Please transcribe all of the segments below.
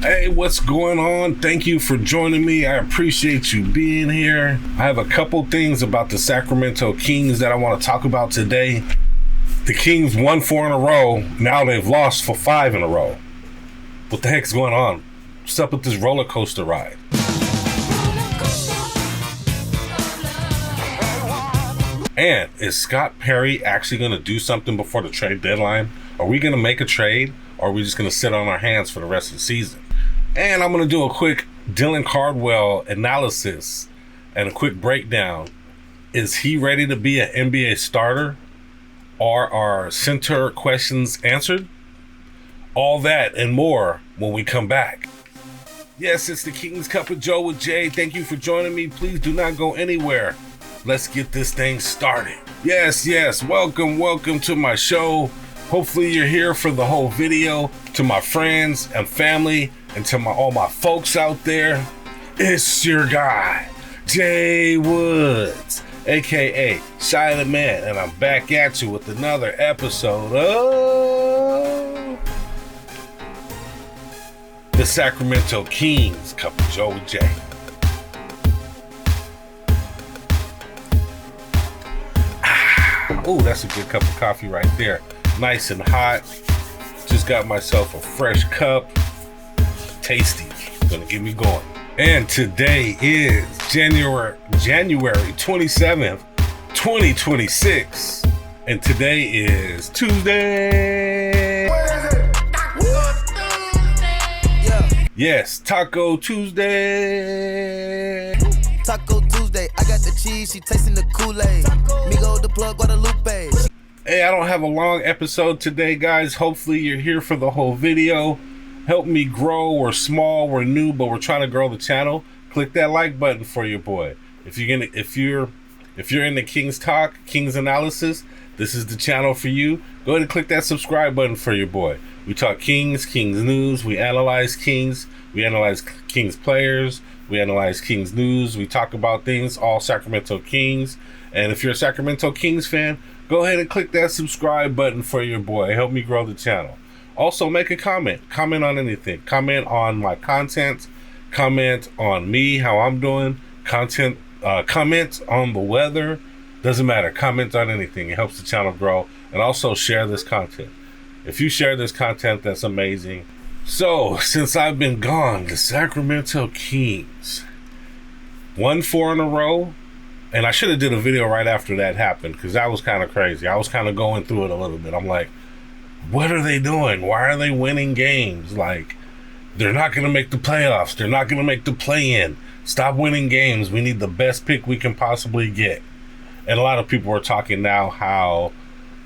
Hey, what's going on? Thank you for joining me. I appreciate you being here. I have a couple things about the Sacramento Kings that I want to talk about today. The Kings won 4 in a row. Now they've lost for 5 in a row. What the heck's going on? What's up with this roller coaster ride? And is Scott Perry actually going to do something before the trade deadline? Are we going to make a trade, or are we just going to sit on our hands for the rest of the season? And I'm going to do a quick Dylan Cardwell analysis and a quick breakdown. Is he ready to be an NBA starter? Are our center questions answered? All that and more when we come back. Yes, it's the King's Cup of Joe with Jay. Thank you for joining me. Please do not go anywhere. Let's get this thing started. Yes, welcome to my show. Hopefully you're here for the whole video. To my friends and family and to all my folks out there, it's your guy, Jay Woods, aka Shy the Man, and I'm back at you with another episode of the Sacramento Kings Cup of Joe with Jay. Oh, that's a good cup of coffee right there. Nice and hot. Just got myself a fresh cup. Tasty. Gonna get me going. And today is January 27th, 2026. And today is Tuesday. Yes, Taco Tuesday. Taco Tuesday, I got the cheese, she tasting the Kool-Aid. Migo the plug, Guadalupe. Hey, I don't have a long episode today, guys. Hopefully you're here for the whole video. Help me grow. We're small, we're new, but we're trying to grow the channel. Click that like button for your boy. If you're in the Kings Talk, Kings Analysis, this is the channel for you. Go ahead and click that subscribe button for your boy. We talk Kings, Kings news, we analyze Kings, we analyze Kings players, we analyze Kings news, we talk about things, all Sacramento Kings. And if you're a Sacramento Kings fan, go ahead and click that subscribe button for your boy. Help me grow the channel. Also, make a comment. Comment on anything. Comment on my content. Comment on me, how I'm doing. Comment on the weather. Doesn't matter. Comment on anything. It helps the channel grow. And also share this content. If you share this content, that's amazing. So, since I've been gone, the Sacramento Kings won 4 in a row. And I should have did a video right after that happened, because that was kind of crazy. I was kind of going through it a little bit. I'm like, what are they doing? Why are they winning games? Like, they're not going to make the playoffs. They're not going to make the play-in. Stop winning games. We need the best pick we can possibly get. And a lot of people are talking now how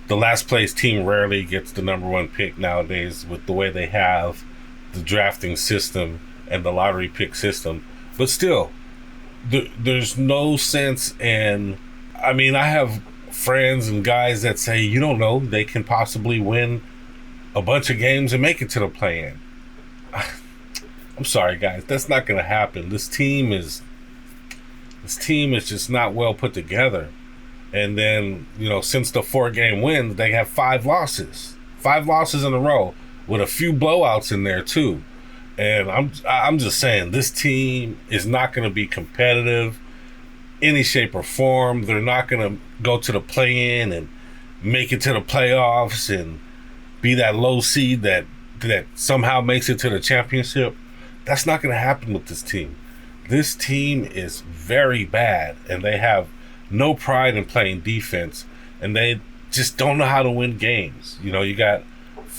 the last place team rarely gets the number 1 pick nowadays with the way they have the drafting system and the lottery pick system. But still, there's no sense in, I mean, I have friends and guys that say, you don't know, they can possibly win a bunch of games and make it to the play-in. I'm sorry, guys, that's not going to happen. This team is just not well put together. And then, since the 4-game win, they have 5 losses. 5 losses in a row with a few blowouts in there too. And I'm just saying, this team is not going to be competitive any shape or form. They're not going to go to the play-in and make it to the playoffs and be that low seed that somehow makes it to the championship. That's not going to happen with this team. This team is very bad, and they have no pride in playing defense, and they just don't know how to win games. You got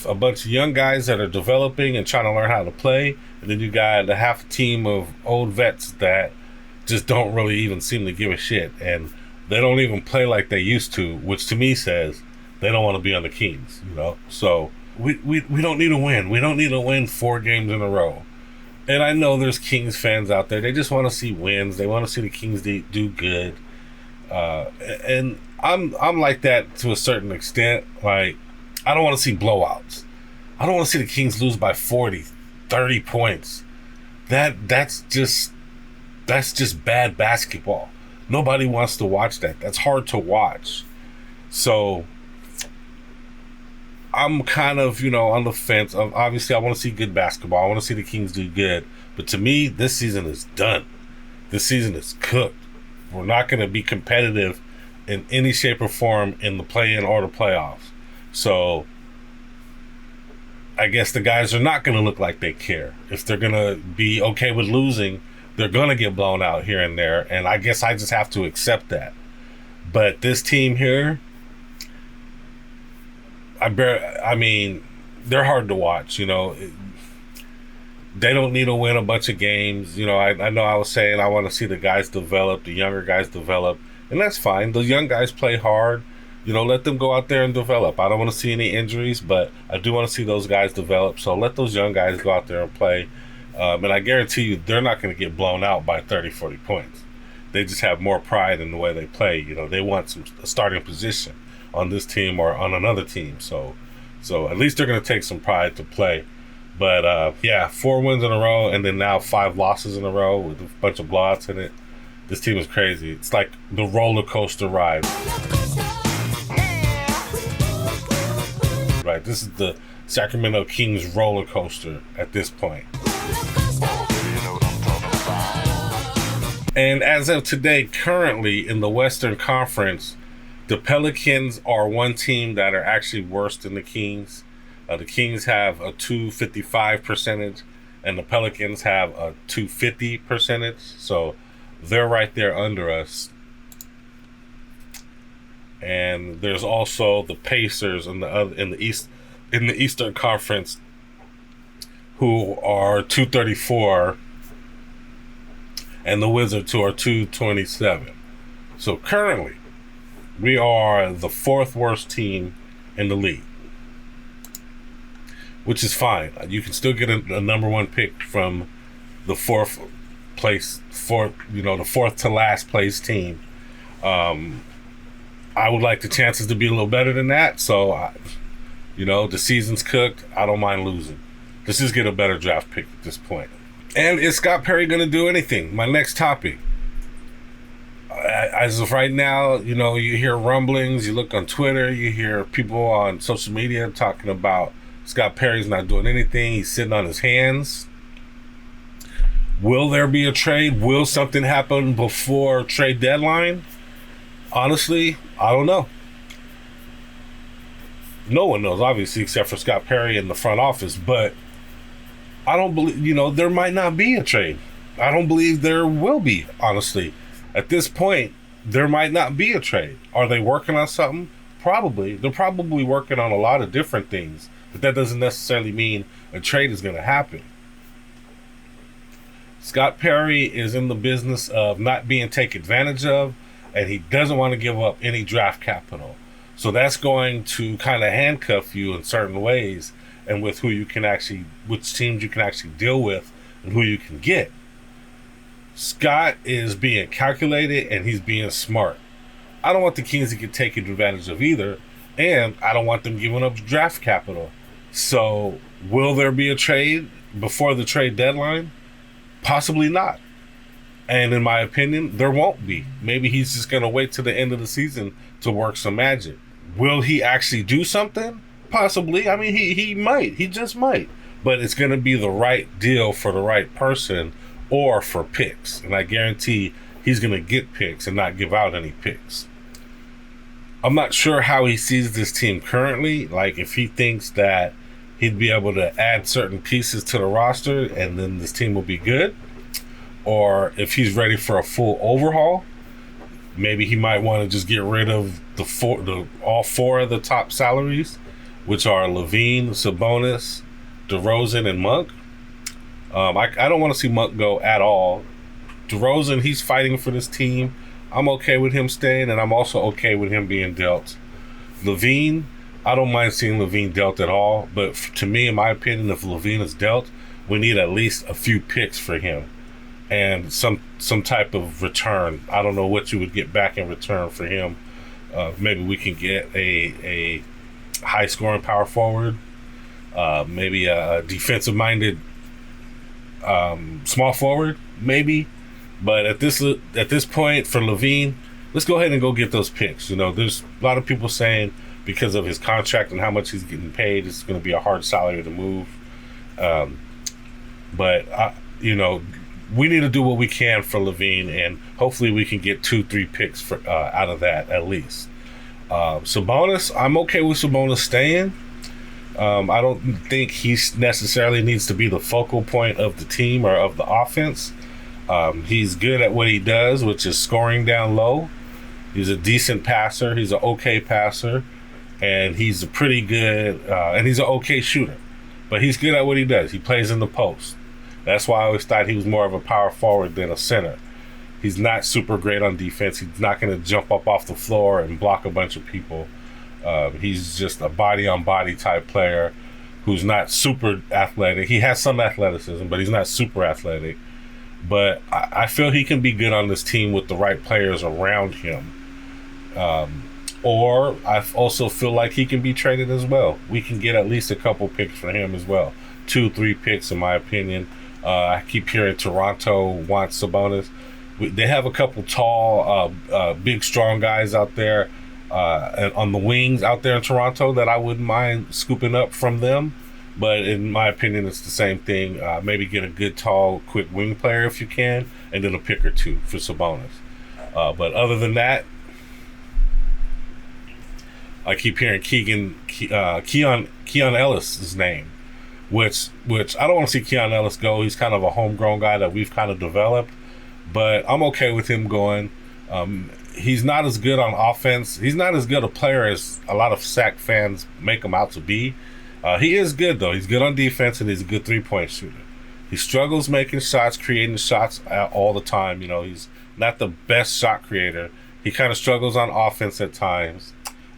a bunch of young guys that are developing and trying to learn how to play, and then you got a half team of old vets that just don't really even seem to give a shit, and they don't even play like they used to, which to me says they don't want to be on the Kings. So we don't need to win. We don't need to win 4 games in a row. And I know there's Kings fans out there, they just want to see wins. They want to see the Kings do good, and I'm like that to a certain extent. Like, I don't want to see blowouts. I don't want to see the Kings lose by 40, 30 points. That's just bad basketball. Nobody wants to watch that. That's hard to watch. So I'm kind of, on the fence. Obviously, I want to see good basketball. I want to see the Kings do good. But to me, this season is done. This season is cooked. We're not going to be competitive in any shape or form in the play-in or the playoffs. So I guess the guys are not going to look like they care. If they're going to be okay with losing, they're going to get blown out here and there. And I guess I just have to accept that. But this team here, they're hard to watch. They don't need to win a bunch of games. I know I was saying I want to see the guys develop, the younger guys develop, and that's fine. The young guys play hard. Let them go out there and develop. I don't want to see any injuries, but I do want to see those guys develop. So let those young guys go out there and play. And I guarantee you they're not going to get blown out by 30, 40 points. They just have more pride in the way they play. They want a starting position on this team or on another team. So at least they're going to take some pride to play. But 4 wins in a row and then now 5 losses in a row with a bunch of blowouts in it. This team is crazy. It's like the roller coaster ride. Right, this is the Sacramento Kings roller coaster at this point. And as of today, currently in the Western Conference, the Pelicans are one team that are actually worse than the Kings. The Kings have a .255 percentage, and the Pelicans have a .250 percentage. So they're right there under us. And there's also the Pacers in the Eastern Conference, who are .234, and the Wizards, who are .227. So currently, we are the 4th worst team in the league, which is fine. You can still get a number 1 pick from the 4th to last place team. I would like the chances to be a little better than that. So, the season's cooked. I don't mind losing. Let's just get a better draft pick at this point. And is Scott Perry going to do anything? My next topic. As of right now, you hear rumblings. You look on Twitter. You hear people on social media talking about Scott Perry's not doing anything. He's sitting on his hands. Will there be a trade? Will something happen before trade deadline? Honestly, I don't know. No one knows, obviously, except for Scott Perry in the front office. But I don't believe, there might not be a trade. I don't believe there will be, honestly. At this point, there might not be a trade. Are they working on something? Probably. They're probably working on a lot of different things. But that doesn't necessarily mean a trade is going to happen. Scott Perry is in the business of not being taken advantage of, and he doesn't want to give up any draft capital. So that's going to kind of handcuff you in certain ways, and with which teams you can actually deal with and who you can get. Scott is being calculated and he's being smart. I don't want the Kings to get taken advantage of either, and I don't want them giving up draft capital. So will there be a trade before the trade deadline? Possibly not. And in my opinion, there won't be. Maybe he's just going to wait till the end of the season to work some magic. Will he actually do something? Possibly. I mean, he might. He just might. But it's going to be the right deal for the right person or for picks. And I guarantee he's going to get picks and not give out any picks. I'm not sure how he sees this team currently. Like, if he thinks that he'd be able to add certain pieces to the roster and then this team will be good. Or if he's ready for a full overhaul, maybe he might want to just get rid of all 4 of the top salaries, which are Levine, Sabonis, DeRozan, and Monk. I don't want to see Monk go at all. DeRozan, he's fighting for this team. I'm okay with him staying, and I'm also okay with him being dealt. Levine, I don't mind seeing Levine dealt at all, but to me, in my opinion, if Levine is dealt, we need at least a few picks for him and some type of return. I don't know what you would get back in return for him. Maybe we can get a high-scoring power forward, maybe a defensive-minded small forward, maybe. But at this point for Levine, let's go ahead and go get those picks. There's a lot of people saying, because of his contract and how much he's getting paid. It's going to be a hard salary to move. But we need to do what we can for LaVine, and hopefully we can get 2-3 picks for out of that at least. Sabonis, I'm okay with Sabonis staying. I don't think he necessarily needs to be the focal point of the team or of the offense. He's good at what he does, which is scoring down low. He's a decent passer. He's an okay passer. And he's a pretty good, and he's an okay shooter. But he's good at what he does. He plays in the post. That's why I always thought he was more of a power forward than a center. He's not super great on defense. He's not going to jump up off the floor and block a bunch of people. He's just a body-on-body type player who's not super athletic. He has some athleticism, but he's not super athletic. But I feel he can be good on this team with the right players around him. Or I also feel like he can be traded as well. We can get at least a couple picks for him as well. 2-3 picks, in my opinion. I keep hearing Toronto wants Sabonis. They have a couple tall, big, strong guys out there on the wings out there in Toronto that I wouldn't mind scooping up from them. But in my opinion, it's the same thing. Maybe get a good, tall, quick wing player if you can, and then a pick or two for Sabonis. But other than that, I keep hearing Keon Ellis' name, which I don't want to see Keon Ellis go. He's kind of a homegrown guy that we've kind of developed, but I'm okay with him going. He's not as good on offense. He's not as good a player as a lot of Sac fans make him out to be. He is good, though. He's good on defense, and he's a good three-point shooter. He struggles making shots, creating shots all the time. He's not the best shot creator. He kind of struggles on offense at times.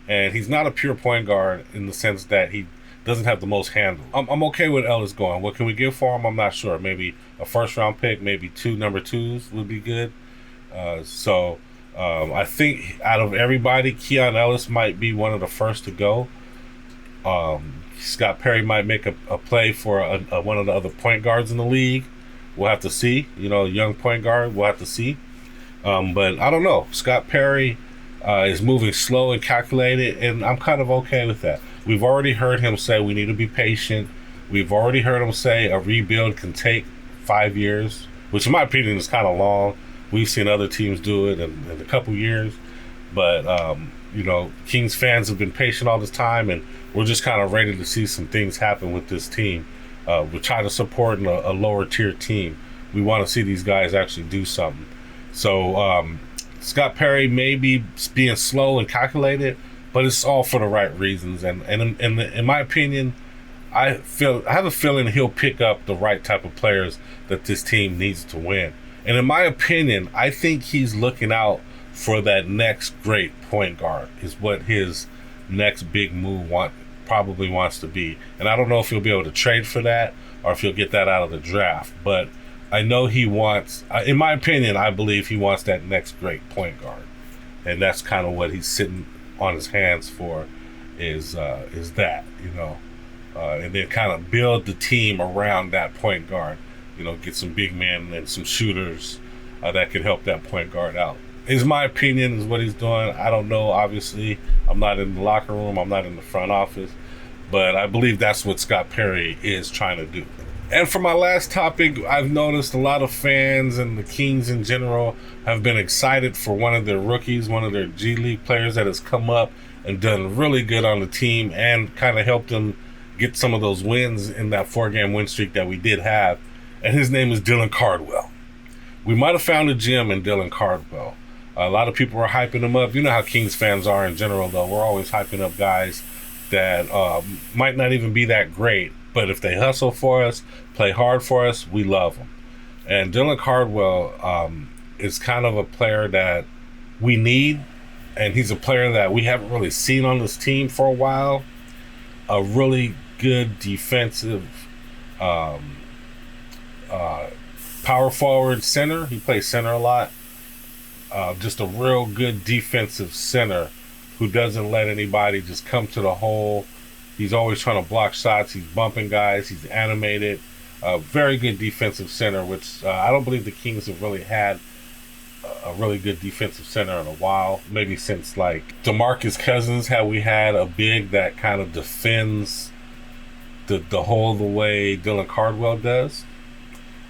And he's not a pure point guard in the sense that he doesn't have the most handle. I'm okay with Ellis going. What can we give for him? I'm not sure. Maybe a first-round pick, maybe 2 number 2s would be good. I think out of everybody, Keon Ellis might be one of the first to go. Scott Perry might make a play for one of the other point guards in the league. We'll have to see. A young point guard, we'll have to see. But I don't know. Scott Perry is moving slow and calculated, and I'm kind of okay with that. We've already heard him say we need to be patient. We've already heard him say a rebuild can take 5 years, which in my opinion is kind of long. We've seen other teams do it in a couple years. But, Kings fans have been patient all this time, and we're just kind of ready to see some things happen with this team. We're trying to support a lower tier team. We want to see these guys actually do something. So, Scott Perry may be being slow and calculated, but it's all for the right reasons. And in my opinion, I have a feeling he'll pick up the right type of players that this team needs to win. And in my opinion, I think he's looking out for that next great point guard is what his next big move probably wants to be. And I don't know if he'll be able to trade for that or if he'll get that out of the draft. But I know he wants, in my opinion, I believe he wants that next great point guard. And that's kind of what he's sitting on his hands for is that, and then kind of build the team around that point guard. Get some big men and some shooters that could help that point guard out. Is my opinion is what he's doing. I don't know, obviously. I'm not in the locker room. I'm not in the front office. But I believe that's what Scott Perry is trying to do. And for my last topic, I've noticed a lot of fans and the Kings in general have been excited for one of their rookies, one of their G League players that has come up and done really good on the team and kind of helped them get some of those wins in that 4-game win streak that we did have. And his name is Dylan Cardwell. We might have found a gem in Dylan Cardwell. A lot of people are hyping him up. You know how Kings fans are in general, though. We're always hyping up guys that might not even be that great. But if they hustle for us, play hard for us, we love them. And Dylan Cardwell is kind of a player that we need. And he's a player that we haven't really seen on this team for a while. A really good defensive power forward center. He plays center a lot. Just a real good defensive center who doesn't let anybody just come to the hole. He's always trying to block shots. He's bumping guys. He's animated. Very good defensive center, which I don't believe the Kings have really had a really good defensive center in a while. Maybe since like DeMarcus Cousins, how we had a big that kind of defends the whole the way Dylan Cardwell does.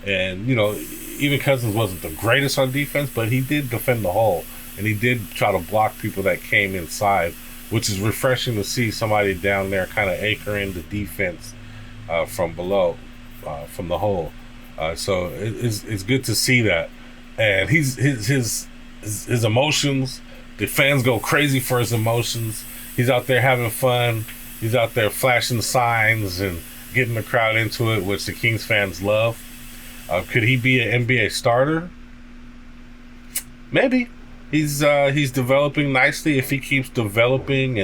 And, you know, even Cousins wasn't the greatest on defense, but he did defend the hole. And he did try to block people that came inside, which is refreshing to see somebody down there kind of anchoring the defense from below, from the hole. So it's good to see that. And his emotions, the fans go crazy for his emotions. He's out there having fun. He's out there flashing signs and getting the crowd into it, which the Kings fans love. Could he be an NBA starter? Maybe. He's developing nicely. If he keeps developing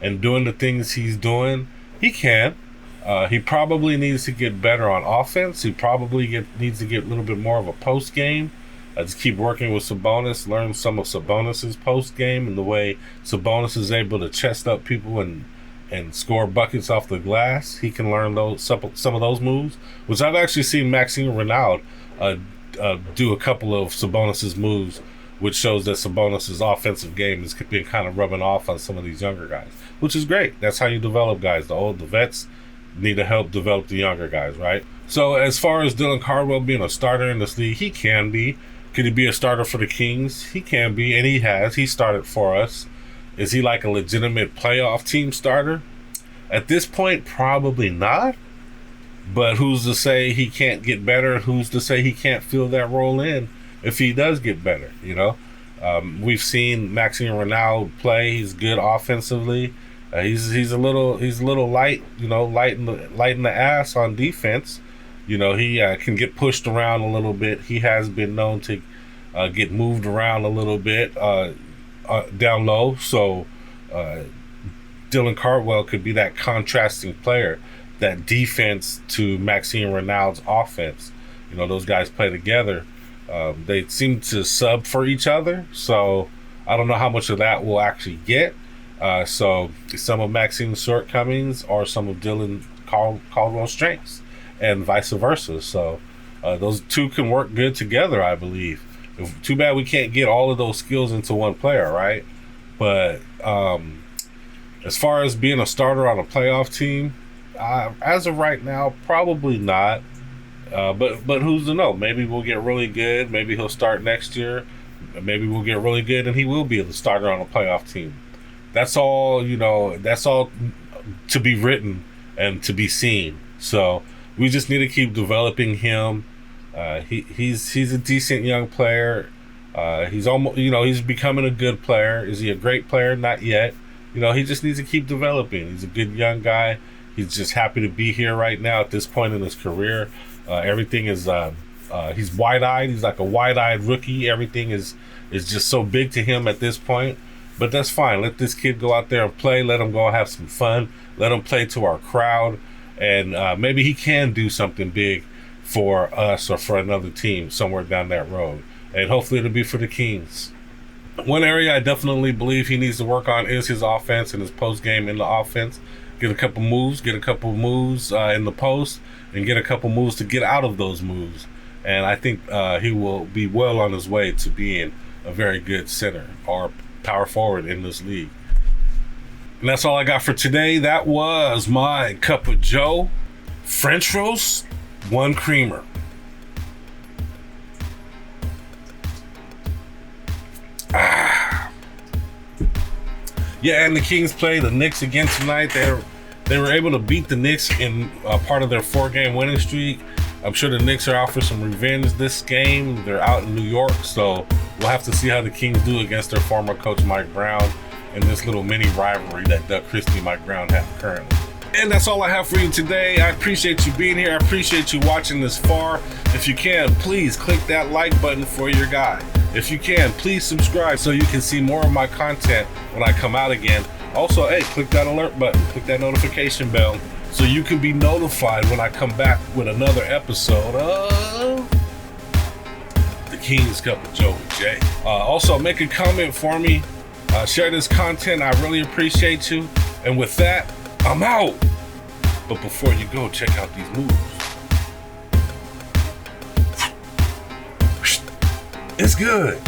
and doing the things he's doing, he can. He probably needs to get better on offense. He probably needs to get a little bit more of a post game. Just keep working with Sabonis, learn some of Sabonis's post game and the way Sabonis is able to chest up people and score buckets off the glass. He can learn some of those moves, which I've actually seen Maxime Renaud do a couple of Sabonis's moves, which shows that Sabonis's offensive game has been kind of rubbing off on some of these younger guys, which is great. That's how you develop guys. The vets need to help develop the younger guys, right? So as far as Dylan Cardwell being a starter in this league, he can be. Could he be a starter for the Kings? He can be, and he has. He started for us. Is he like a legitimate playoff team starter? At this point, probably not. But who's to say he can't get better? Who's to say he can't fill that role in if he does get better, you know? We've seen Maxime Renaud play. He's good offensively. He's a little light, you know, light in the ass on defense. You know, he can get pushed around a little bit. He has been known to get moved around a little bit down low. So Dylan Cardwell could be that contrasting player, that defense to Maxime Renaud's offense. You know, those guys play together. They seem to sub for each other. So I don't know how much of that we'll actually get. So some of Maxime's shortcomings are some of Dylan Caldwell's strengths, and vice versa. So those two can work good together, I believe. Too bad we can't get all of those skills into one player, right? But as far as being a starter on a playoff team, as of right now, probably not. But who's to know? Maybe we'll get really good. Maybe he'll start next year. Maybe we'll get really good and he will be the starter on a playoff team. That's all, you know, that's all to be written and to be seen. So we just need to keep developing him. He's a decent young player. He's almost, you know, he's becoming a good player. Is he a great player? Not yet. You know, he just needs to keep developing. He's a good young guy. He's just happy to be here right now at this point in his career. Everything is, he's wide-eyed. He's like a wide-eyed rookie. Everything is just so big to him at this point. But that's fine. Let this kid go out there and play. Let him go have some fun. Let him play to our crowd. And maybe he can do something big for us or for another team somewhere down that road. And hopefully it'll be for the Kings. One area I definitely believe he needs to work on is his offense and his post game in the offense. Get a couple moves in the post, and get a couple moves to get out of those moves. And I think he will be well on his way to being a very good center or power forward in this league. And that's all I got for today. That was my cup of Joe. French roast, 1 creamer. Yeah, and the Kings play the Knicks again tonight. They were able to beat the Knicks in part of their 4-game winning streak. I'm sure the Knicks are out for some revenge this game. They're out in New York, so we'll have to see how the Kings do against their former coach Mike Brown in this little mini rivalry that Doug Christie and Mike Brown have currently. And that's all I have for you today. I appreciate you being here. I appreciate you watching this far. If you can, please click that like button for your guy. If you can, please subscribe so you can see more of my content when I come out again. Also, hey, click that alert button, click that notification bell so you can be notified when I come back with another episode of The King's Cup of Joe and Jay. Also, make a comment for me. Share this content. I really appreciate you. And with that, I'm out. But before you go, check out these moves. It's good.